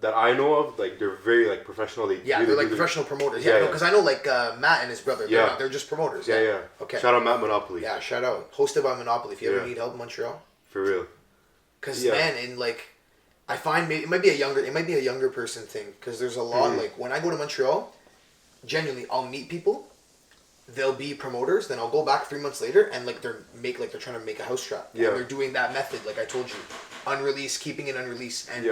Speaker 2: that I know of, like they're very like professional.
Speaker 1: They're like professional promoters. Yeah, because I know like Matt and his brother. They're just promoters.
Speaker 2: Yeah.
Speaker 1: Okay.
Speaker 2: Shout out Matt Monopoly.
Speaker 1: Yeah, shout out. Hosted by Monopoly. If you ever need help in Montreal.
Speaker 2: For real.
Speaker 1: Because man, and like, I find maybe it might be a younger person thing. Because there's a lot like when I go to Montreal, genuinely I'll meet people. They'll be promoters. Then I'll go back 3 months later and like they're trying to make a house trap.
Speaker 2: Yeah.
Speaker 1: And they're doing that method like I told you, unreleased, keeping it unreleased, and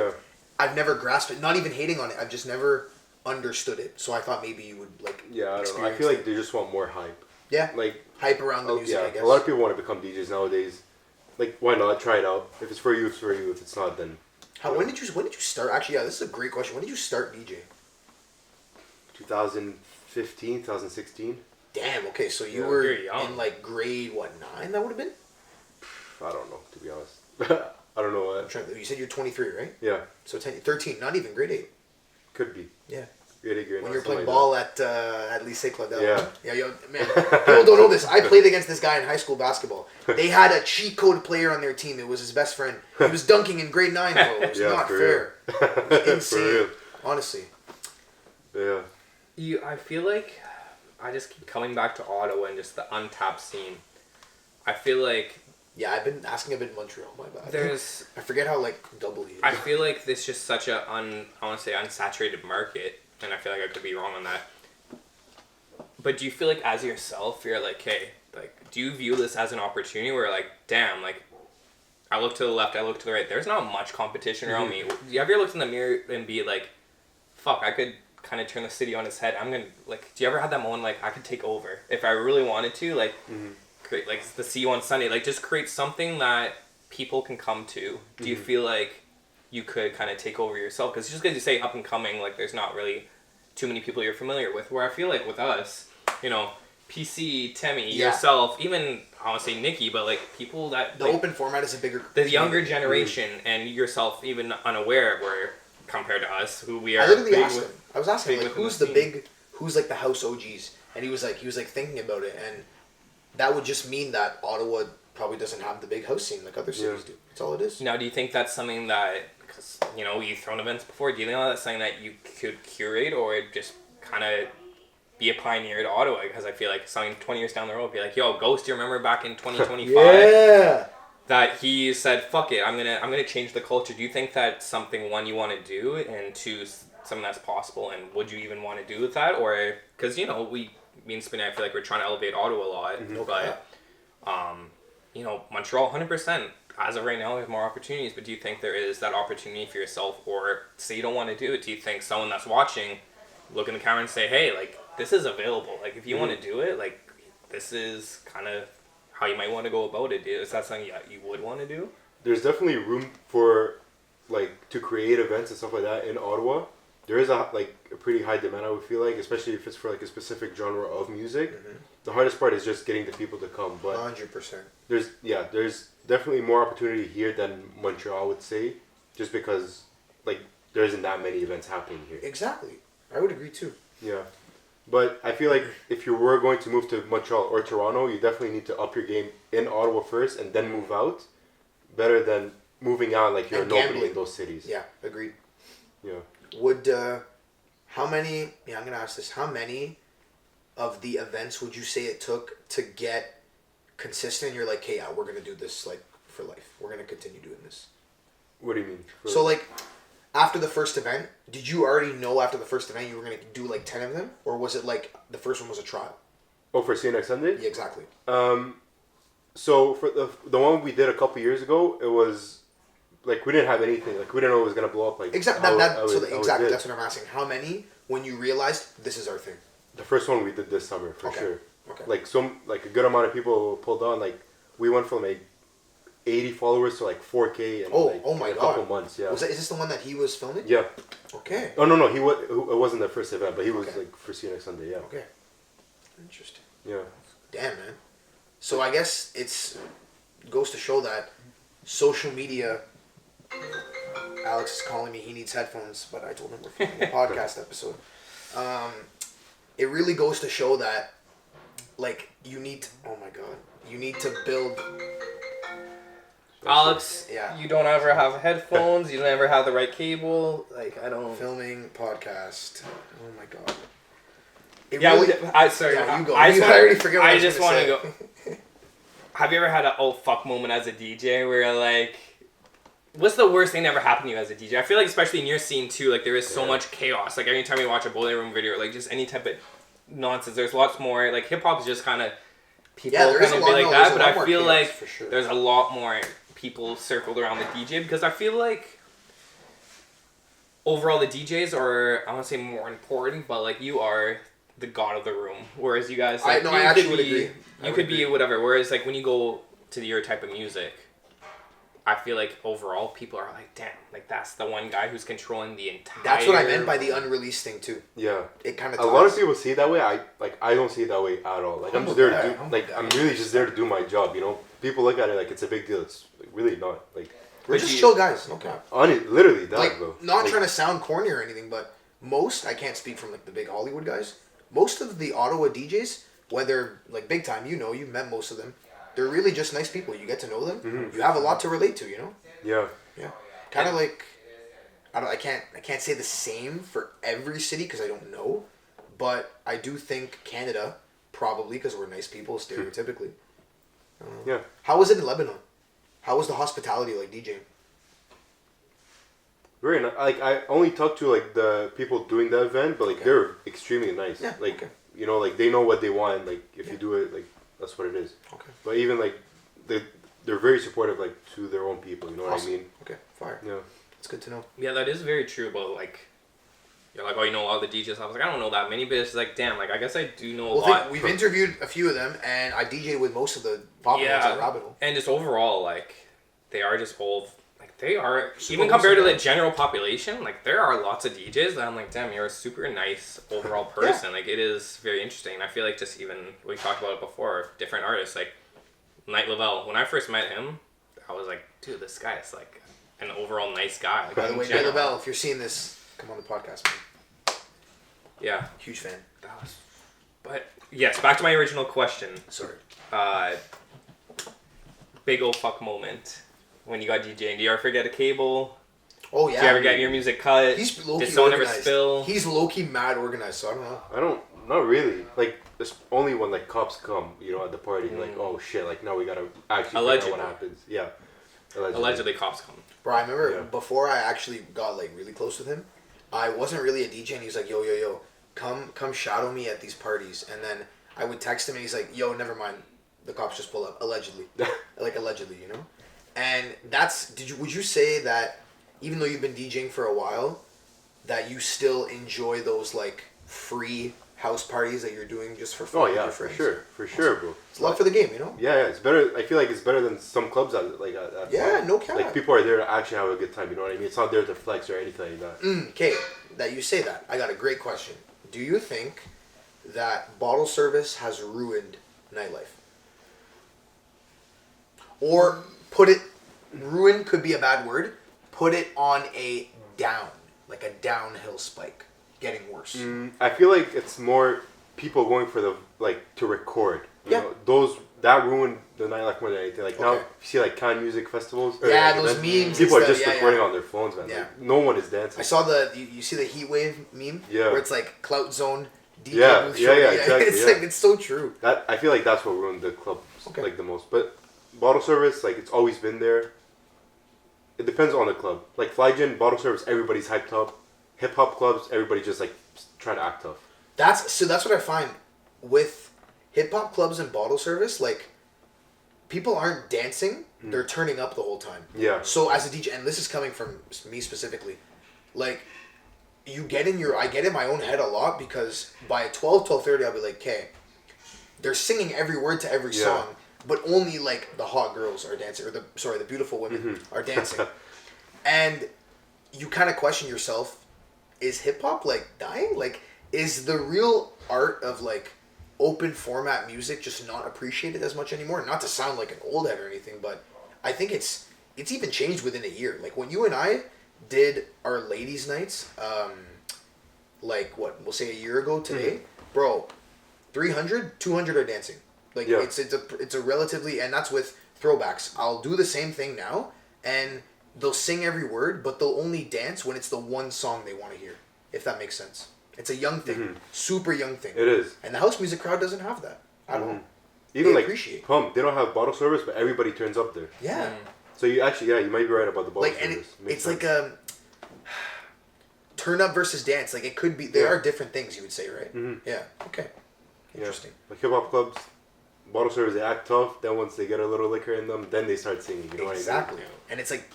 Speaker 1: I've never grasped it. Not even hating on it. I've just never understood it. So I thought maybe you would like.
Speaker 2: Yeah, I don't know. I feel like they just want more hype.
Speaker 1: Yeah.
Speaker 2: Like
Speaker 1: hype around the music. I guess
Speaker 2: a lot of people want to become DJs nowadays. Like, why not? Try it out. If it's for you, it's for you. If it's not, then.
Speaker 1: When did you start? Actually, yeah, this is a great question. When did you start DJ?
Speaker 2: 2015, 2016.
Speaker 1: Damn. Okay, so you were in like grade 9? That would have been.
Speaker 2: I don't know, to be honest. I don't know what.
Speaker 1: You said you're 23, right?
Speaker 2: Yeah.
Speaker 1: So 13, not even grade 8.
Speaker 2: Could be.
Speaker 1: Yeah.
Speaker 2: Grade 8, grade 9.
Speaker 1: When you're playing ball at Lycée Claudel.
Speaker 2: Yeah.
Speaker 1: Yeah, man. People don't know this. I played against this guy in high school basketball. They had a cheat code player on their team. It was his best friend. He was dunking in grade 9, bro. It was not fair. It was insane. Honestly.
Speaker 2: Yeah.
Speaker 3: I feel like I just keep coming back to Ottawa and just the untapped scene. I feel like
Speaker 1: Yeah, I've been asking a bit in Montreal. My bad.
Speaker 3: I
Speaker 1: forget how like double he is.
Speaker 3: I feel like this is just such a I want to say unsaturated market, and I feel like I could be wrong on that. But do you feel like as yourself, you're like, hey, like, do you view this as an opportunity where like, damn, like, I look to the left, I look to the right. There's not much competition around me. Do you ever looked in the mirror and be like, fuck, I could kind of turn the city on its head. I'm gonna like. Do you ever have that moment like I could take over if I really wanted to? Like, create like the See You on Sunday. Like, just create something that people can come to. Do you feel like you could kind of take over yourself? Because just because you say up and coming, like there's not really too many people you're familiar with. Where I feel like with us, you know, PC, Temmie, yourself, even I want to say Nikki, but like people that
Speaker 1: the
Speaker 3: like,
Speaker 1: open format is a bigger.
Speaker 3: The younger generation and yourself, even unaware, where compared to us, who we are.
Speaker 1: I literally asked him. I was asking him, like, who's like the house OGs, and he was like thinking about it, and that would just mean that Ottawa probably doesn't have the big house scene like other cities do. That's all it is.
Speaker 3: Now, do you think that's something that, because you know you've thrown events before, do you think that's something that you could curate or just kind of be a pioneer to Ottawa? Because I feel like something 20 years down the road, be like, yo, Ghost, do you remember back in 2025?
Speaker 1: Yeah.
Speaker 3: That he said, fuck it, I'm gonna change the culture. Do you think that's something, one, you want to do, and two, something that's possible, and would you even want to do with that? Or, because, you know, me and Spinny, I feel like we're trying to elevate Ottawa a lot, but, you know, Montreal, 100%, as of right now, there's more opportunities, but do you think there is that opportunity for yourself, or say you don't want to do it, do you think someone that's watching, look in the camera and say, hey, like, this is available, like, if you want to do it, like, this is kind of how you might want to go about it? Is that something you would want to do?
Speaker 2: There's definitely room for, like, to create events and stuff like that in Ottawa. There is a pretty high demand, I would feel like, especially if it's for like a specific genre of music. The hardest part is just getting the people to come. But
Speaker 1: 100%.
Speaker 2: There's definitely more opportunity here than Montreal, I would say, just because like there isn't that many events happening here.
Speaker 1: Exactly, I would agree too.
Speaker 2: Yeah. But I feel like if you were going to move to Montreal or Toronto, you definitely need to up your game in Ottawa first and then move out. Better than moving out like you're a nobody in those cities.
Speaker 1: Yeah, agreed.
Speaker 2: Yeah.
Speaker 1: Would, how many, I'm going to ask this, how many of the events would you say it took to get consistent? You're like, hey, yeah, we're going to do this like for life. We're going to continue doing this.
Speaker 2: What do you mean?
Speaker 1: So like, after the first event, did you already know after the first event you were going to do like 10 of them? Or was it like the first one was a trial?
Speaker 2: Oh, for See You Next Sunday?
Speaker 1: Yeah, exactly.
Speaker 2: So for the one we did a couple years ago, it was like we didn't have anything. Like we didn't know it was going to blow up. Like
Speaker 1: exactly. Exactly. That's what I'm asking. How many when you realized this is our thing?
Speaker 2: The first one we did this summer for sure.
Speaker 1: Okay.
Speaker 2: Like a good amount of people pulled on. Like we went from like 80 followers to like 4K in
Speaker 1: my
Speaker 2: a
Speaker 1: God.
Speaker 2: couple months. Yeah.
Speaker 1: Is this the one that he was filming?
Speaker 2: Yeah.
Speaker 1: Okay.
Speaker 2: Oh no, it wasn't the first event, but he was like for See You Next Sunday. Yeah.
Speaker 1: Okay. Interesting.
Speaker 2: Yeah.
Speaker 1: Damn, man. So I guess goes to show that social media. Alex is calling me. He needs headphones, but I told him we're filming a podcast episode. It really goes to show that, like, you need to build.
Speaker 3: Alex, you don't ever have headphones. You don't ever have the right cable. Like, I don't.
Speaker 1: Filming podcast. Oh my God.
Speaker 3: You go. I
Speaker 1: already forget what I
Speaker 3: just want to go. Have you ever had a fuck moment as a DJ where you're like, what's the worst thing that ever happened to you as a DJ? I feel like especially in your scene too, like there is so much chaos. Like anytime you watch a Boiler Room video, or like just any type of nonsense, there's lots more. Like hip hop is just kind of people kind of be like that, but I feel like there's a lot more people circled around the DJ because I feel like overall the DJs are, I want to say more important, but like you are the god of the room, whereas you guys, like,
Speaker 1: I actually would agree.
Speaker 3: You could be whatever. Whereas like when you go to your type of music, I feel like overall people are like, damn, like that's the one guy who's controlling the entire.
Speaker 1: That's what I meant by the unreleased thing too.
Speaker 2: Yeah,
Speaker 1: it kind of.
Speaker 2: A lot of people see it that way. I don't see it that way at all. Like I'm just there to do. Like I'm really just there to do my job. You know, people look at it like it's a big deal. It's really not. Like
Speaker 1: we're just chill guys. Okay.
Speaker 2: Literally that,
Speaker 1: like,
Speaker 2: bro.
Speaker 1: Not trying to sound corny or anything, but most, I can't speak from like the big Hollywood guys. Most of the Ottawa DJs, whether like big time, you know, you've met most of them. They're really just nice people. You get to know them. Mm-hmm. You have a lot to relate to, you know.
Speaker 2: Yeah.
Speaker 1: Yeah. Kind of like, I can't say the same for every city because I don't know, but I do think Canada probably because we're nice people stereotypically.
Speaker 2: Yeah.
Speaker 1: How was it in Lebanon? How was the hospitality like DJing?
Speaker 2: Very nice. Like I only talked to like the people doing the event, but like they're extremely nice.
Speaker 1: Yeah.
Speaker 2: Like you know, like they know what they want. Like if you do it, like that's what it is.
Speaker 1: Okay.
Speaker 2: But even like they're very supportive like to their own people. You know what I mean?
Speaker 1: Okay. Fire.
Speaker 2: Yeah.
Speaker 1: It's good to know.
Speaker 3: Yeah, that is very true. But like, you're like, oh, you know all the DJs. I was like, I don't know that many, but it's like, damn, like I guess I do know a lot.
Speaker 1: We've interviewed a few of them, and I DJed with most of the popular ones at Rabbit Hole.
Speaker 3: And just overall, like, they are just all, like, they are,
Speaker 1: Super
Speaker 3: even compared to the
Speaker 1: awesome.
Speaker 3: general population, like, there are lots of DJs that I'm like, damn, you're a super nice overall person. Like, it is very interesting. And I feel like just even, we talked about it before, different artists, like, Knight Lavelle, when I first met him, I was like, dude, this guy is, like, an overall nice guy. Like,
Speaker 1: By the
Speaker 3: in
Speaker 1: way, Knight
Speaker 3: general.
Speaker 1: Lavelle, if you're seeing this, come on the podcast, man.
Speaker 3: Yeah.
Speaker 1: Huge fan.
Speaker 3: That was, but, yes, back to my original question.
Speaker 1: Sorry.
Speaker 3: Big old fuck moment when you got DJing. Do you ever forget a cable?
Speaker 1: Oh yeah.
Speaker 3: Do you ever get your music cut?
Speaker 1: He's
Speaker 3: Did
Speaker 1: low-key
Speaker 3: someone ever
Speaker 1: organized.
Speaker 3: spill?
Speaker 1: He's low-key mad organized, so I don't know.
Speaker 2: Not really. Like it's only when like cops come, you know, at the party, like oh shit, like now we gotta actually figure out what happens. Yeah.
Speaker 3: Allegedly, cops come.
Speaker 1: Bro, I remember before I actually got like really close with him, I wasn't really a DJ, and he's like, yo, come shadow me at these parties, and then I would text him, and he's like, yo, never mind, the cops just pull up, allegedly, like allegedly, you know, and would you say that even though you've been DJing for a while, that you still enjoy those like free house parties that you're doing just for fun?
Speaker 2: Oh
Speaker 1: with
Speaker 2: yeah,
Speaker 1: your
Speaker 2: for
Speaker 1: friends?
Speaker 2: sure, bro.
Speaker 1: It's love for the game, you know.
Speaker 2: Yeah, it's better. I feel like it's better than some clubs at like at
Speaker 1: Yeah, no cap.
Speaker 2: Like people are there to actually have a good time. You know what I mean? It's not there to flex or anything like that.
Speaker 1: Okay, that you say that. I got a great question. Do you think that bottle service has ruined nightlife? Or put it, ruin could be a bad word. Put it on a down, like a downhill spike, getting worse.
Speaker 2: I feel like it's more people going for the like to record. You
Speaker 1: Yeah.
Speaker 2: know, that ruined the nightlife more than anything. Like now, you see like Cannes music festivals. Or,
Speaker 1: Yeah,
Speaker 2: like,
Speaker 1: those
Speaker 2: events,
Speaker 1: memes.
Speaker 2: people are
Speaker 1: and
Speaker 2: just
Speaker 1: stuff.
Speaker 2: recording on their phones, man.
Speaker 1: Yeah.
Speaker 2: Like, no one is dancing.
Speaker 1: I saw you see the heat wave meme.
Speaker 2: Yeah.
Speaker 1: Where it's like clout zone. DJ
Speaker 2: Yeah,
Speaker 1: booth
Speaker 2: yeah,
Speaker 1: shorty.
Speaker 2: yeah, exactly,
Speaker 1: It's
Speaker 2: yeah.
Speaker 1: like it's so true.
Speaker 2: That I feel like that's what ruined the club like the most. But bottle service, like it's always been there. It depends on the club. Like Flygen, bottle service, everybody's hyped up. Hip hop clubs, everybody just like trying to act tough.
Speaker 1: That's what I find with hip hop clubs and bottle service. Like, people aren't dancing; they're turning up the whole time.
Speaker 2: Yeah.
Speaker 1: So as a DJ, and this is coming from me specifically, like, I get in my own head a lot because by 12:30, I'll be like, okay, they're singing every word to every song, but only like the hot girls are dancing, or the beautiful women are dancing, and you kind of question yourself: is hip hop like dying? Like, is the real art of like open format music just not appreciated as much anymore? Not to sound like an old head or anything, but I think it's even changed within a year. Like when you and I did our ladies' nights, like what we'll say a year ago today, bro, 300, 200 are dancing. Like it's a relatively, and that's with throwbacks. I'll do the same thing now, and they'll sing every word, but they'll only dance when it's the one song they want to hear. If that makes sense. It's a young thing, super young thing.
Speaker 2: It is.
Speaker 1: And the house music crowd doesn't have that at all.
Speaker 2: Even
Speaker 1: they
Speaker 2: like
Speaker 1: appreciate.
Speaker 2: Pump, they don't have bottle service, but everybody turns up there.
Speaker 1: Yeah.
Speaker 2: So you actually, you might be right about the bottle
Speaker 1: Like, and
Speaker 2: service.
Speaker 1: it's like a turn up versus dance. Like it could be. There are different things you would say, right? Yeah. Okay. Interesting.
Speaker 2: Like hip hop clubs, bottle service, they act tough. Then once they get a little liquor in them, then they start singing. You know
Speaker 1: Exactly.
Speaker 2: what I mean?
Speaker 1: And it's like,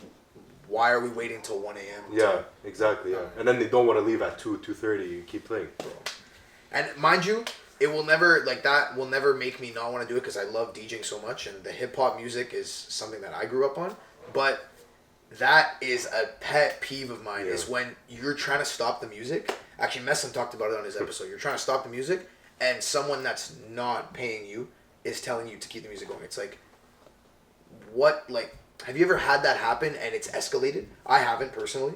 Speaker 1: why are we waiting till 1 a.m.?
Speaker 2: Yeah, exactly. Yeah, and then they don't want to leave at 2:30. You keep playing.
Speaker 1: And mind you, it will never, like, that will never make me not want to do it because I love DJing so much, and the hip hop music is something that I grew up on. But that is a pet peeve of mine, is when you're trying to stop the music. Actually, Messon talked about it on his episode. You're trying to stop the music, and someone that's not paying you is telling you to keep the music going. It's like, what, like, have you ever had that happen and it's escalated? I haven't, personally.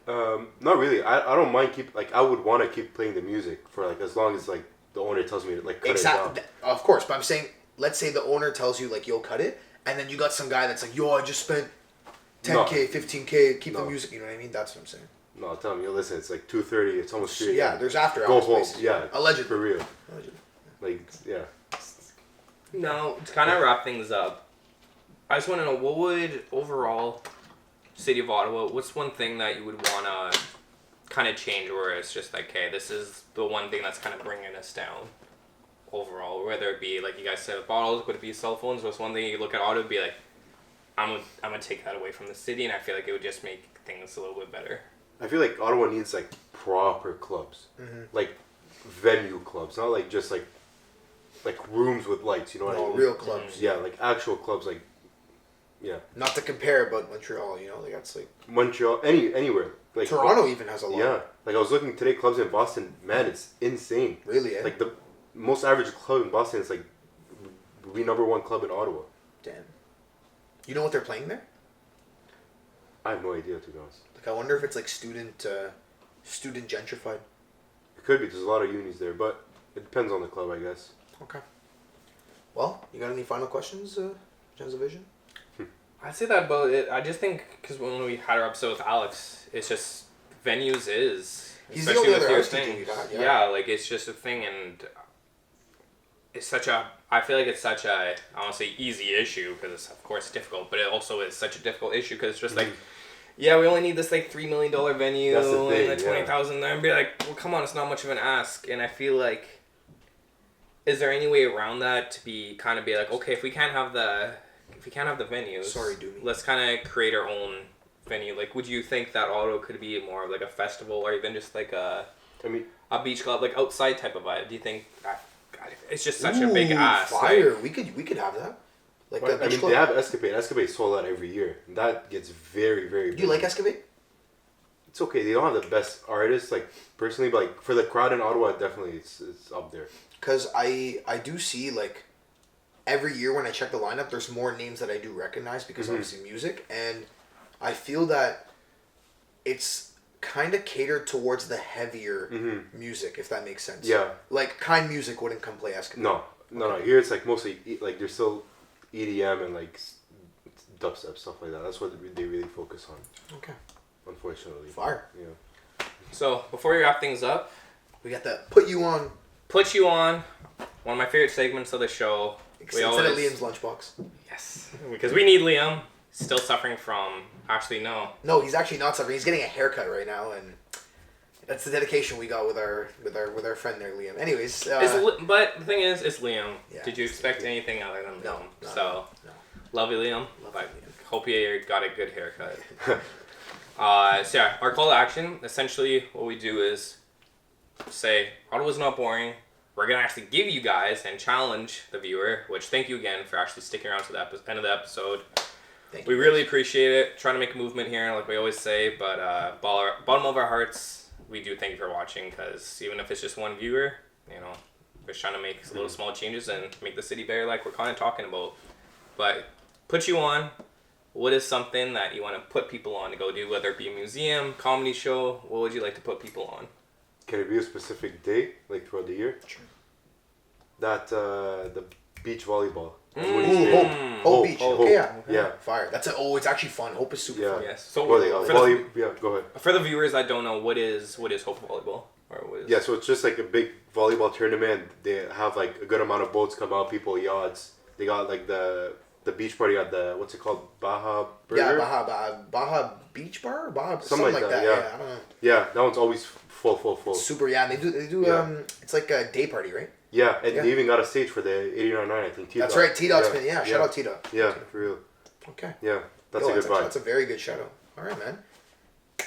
Speaker 2: Not really. I don't mind I would want to keep playing the music for like as long as like the owner tells me to like cut it down.
Speaker 1: Of course, but I'm saying, let's say the owner tells you like, you'll cut it, and then you got some guy that's like, yo, I just spent 10K, 15K, keep the music. You know what I mean? That's what I'm saying.
Speaker 2: No, I'll tell him, yo, listen, it's like 2:30. It's almost 3.
Speaker 1: Yeah, there's after
Speaker 2: Go
Speaker 1: hours.
Speaker 2: home.
Speaker 1: Basically.
Speaker 2: Yeah,
Speaker 1: Allegedly.
Speaker 2: for real.
Speaker 1: Allegedly.
Speaker 2: Like yeah.
Speaker 3: No, to kind of wrap things up, I just want to know, what would overall City of Ottawa, what's one thing that you would want to kind of change, where it's just like, hey, this is the one thing that's kind of bringing us down overall, whether it be, like you guys said, bottles, would it be cell phones? What's one thing you look at Ottawa and be like, I'm gonna take that away from the city, and I feel like it would just make things a little bit better.
Speaker 2: I feel like Ottawa needs like proper clubs, like venue clubs, not like just like rooms with lights. You know what I mean?
Speaker 1: Real clubs.
Speaker 2: Yeah, like actual clubs, like yeah.
Speaker 1: Not to compare, but Montreal, you know, like that's like
Speaker 2: Montreal, anywhere. Like
Speaker 1: Toronto even has a lot.
Speaker 2: Yeah, like I was looking today, clubs in Boston. Man, it's insane.
Speaker 1: Really, eh?
Speaker 2: Like the most average club in Boston is like we #1 club in Ottawa.
Speaker 1: Damn. You know what they're playing there?
Speaker 2: I have no idea, to be honest.
Speaker 1: Like, I wonder if it's like student gentrified.
Speaker 2: It could be. There's a lot of unis there, but it depends on the club, I guess.
Speaker 1: Okay. Well, you got any final questions, Gens of Vision?
Speaker 3: I'd say that about it. I just think, because when we had our episode with Alex, it's just venues is.
Speaker 1: He's the only other artist
Speaker 3: thing.
Speaker 1: you got,
Speaker 3: yeah, like it's just a thing, and it's such a. I feel like it's such a. I don't want to say easy issue, because it's of course difficult, but it also is such a difficult issue because it's just like, yeah, we only need this like $3 million venue
Speaker 2: That's the thing,
Speaker 3: and the 20,000 there, and be like, well, come on, it's not much of an ask, and I feel like. Is there any way around that to be kind of be like, okay, if we can't have the venues,
Speaker 1: Sorry, Doomy.
Speaker 3: let's kind of create our own venue. Like, would you think that Ottawa could be more of like a festival, or even just like a beach club, like outside type of vibe? Do you think it's just such a big ask?
Speaker 1: Fire!
Speaker 3: Like,
Speaker 1: We could have that. Like
Speaker 2: But,
Speaker 1: the beach club.
Speaker 2: they have Escapade. Escapade sold out every year. And that gets very, very big.
Speaker 1: Do you like Escapade?
Speaker 2: It's okay. They don't have the best artists, like, personally, but, like, for the crowd in Ottawa, definitely it's up there.
Speaker 1: Because I do see, like, every year when I check the lineup, there's more names that I do recognize because obviously music. And I feel that it's kind of catered towards the heavier music, if that makes sense.
Speaker 2: Yeah.
Speaker 1: Like, Kind Music wouldn't come play Escapade.
Speaker 2: No. Here it's, like, mostly, like, there's still EDM and, like, dubstep, stuff like that. That's what they really focus on.
Speaker 1: Okay.
Speaker 2: Unfortunately.
Speaker 1: Fire.
Speaker 2: Yeah.
Speaker 3: so before we wrap things up,
Speaker 1: We got the Put You On.
Speaker 3: Put You On, one of my favorite segments of the show.
Speaker 1: Instead of Liam's lunchbox.
Speaker 3: Yes, because we need Liam. Still suffering from. Actually, no.
Speaker 1: No, he's actually not suffering. He's getting a haircut right now, and that's the dedication we got with our friend there, Liam. Anyways,
Speaker 3: but the thing is, it's Liam.
Speaker 1: Yeah,
Speaker 3: Did you expect anything other than
Speaker 1: No,
Speaker 3: Liam?
Speaker 1: no.
Speaker 3: Love you, Liam.
Speaker 1: Love
Speaker 3: But
Speaker 1: you, Liam.
Speaker 3: hope you got a good haircut. So yeah, our call to action. Essentially, what we do is say Ottawa's not boring. We're gonna actually give you guys and challenge the viewer. Which thank you again for actually sticking around to the end of the episode. We really appreciate it. Trying to make a movement here, like we always say. But bottom of our hearts, we do thank you for watching. Because even if it's just one viewer, you know, we're just trying to make little small changes and make the city better, like we're kind of talking about. But Put You On. What is something that you want to put people on to go do, whether it be a museum, comedy show? What would you like to put people on?
Speaker 2: Can it be a specific day, like throughout the year?
Speaker 1: Sure.
Speaker 2: That, the beach volleyball.
Speaker 1: Hope Beach.
Speaker 2: Hope.
Speaker 1: Okay, yeah.
Speaker 2: Yeah.
Speaker 1: Fire. It's actually fun. Hope is super
Speaker 2: Yeah.
Speaker 1: fun.
Speaker 3: Yes. So
Speaker 2: go ahead.
Speaker 3: for the viewers that don't know, what is Hope Volleyball? Or what is...
Speaker 2: Yeah, so it's just like a big volleyball tournament. They have like a good amount of boats come out, people, yachts. They got like the beach party at the, what's it called? Baja Burger?
Speaker 1: Yeah, Baja Beach Bar?
Speaker 2: Something like that, yeah.
Speaker 1: I don't know.
Speaker 2: Yeah, that one's always full.
Speaker 1: Super, yeah. And they do it's like a day party, right?
Speaker 2: Yeah, and they even got a stage for the 89.9, I think. T-Dot.
Speaker 1: That's right, T-Dot's been, shout out T-Dot.
Speaker 2: Yeah, for real.
Speaker 1: Okay.
Speaker 2: Yeah, that's a good vibe.
Speaker 1: That's a very good shout out. All right, man.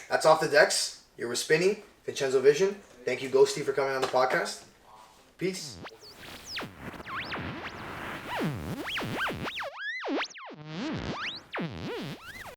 Speaker 1: That's Off the Decks. You're with Spinny, Vincenzo Vision. Thank you, Ghostie, for coming on the podcast. Peace.